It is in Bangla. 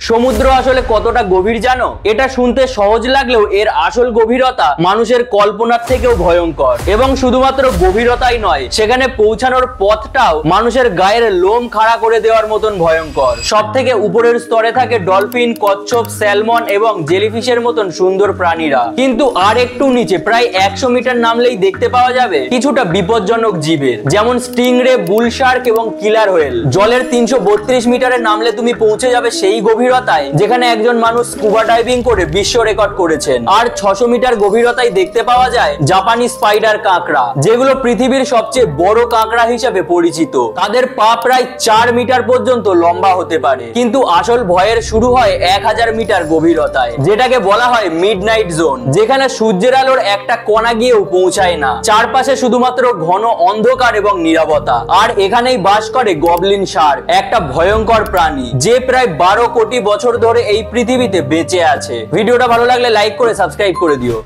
সমুদ্র আসলে কতটা গভীর জানো? এটা শুনতে সহজ লাগলেও এর আসল গভীরতা মানুষের কল্পনার থেকেও ভয়ঙ্কর। এবং শুধুমাত্র গভীরতাই নয়, সেখানে পৌঁছানোর পথটাও মানুষের গায়ের লোম খাড়া করে দেওয়ার মতন ভয়ঙ্কর। সব থেকে উপরের স্তরে থাকে ডলফিন, কচ্ছপ, স্যালমন এবং জেলিফিশের মতন সুন্দর প্রাণীরা। কিন্তু আর একটু নিচে প্রায় 100 মিটার নামলেই দেখতে পাওয়া যাবে কিছুটা বিপজ্জনক জীবের, যেমন স্টিংরে, বুল শার্ক এবং কিলার হোয়েল। জলের 332 মিটারে নামলে তুমি পৌঁছে যাবে সেই গভীরতায় যেখানে একজন মানুষ স্কুবা ডাইভিং করে বিশ্ব রেকর্ড করেছেন। আর 600 মিটার গভীরতায় দেখতে পাওয়া যায় জাপানি স্পাইডার কাঁকড়া, যেগুলো পৃথিবীর সবচেয়ে বড় কাঁকড়া হিসেবে পরিচিত। তাদের পা প্রায় 4 মিটার পর্যন্ত লম্বা হতে পারে। কিন্তু আসল ভয়ের শুরু হয় 1000 মিটার গভীরতায়, যেটাকে বলা হয় মিডনাইট জোন, যেখানে সূর্যের আলোর একটা কণা গিয়েও পৌঁছায় না। চারপাশে শুধুমাত্র ঘন অন্ধকার এবং নীরবতা। আর এখানেই বাস করে গবলিন শার্ক, একটা ভয়ঙ্কর প্রাণী যে প্রায় 12 কোটি বছর ধরে এই পৃথিবীতে বেঁচে আছে। ভিডিওটা ভালো লাগলে লাইক করে সাবস্ক্রাইব করে দিও।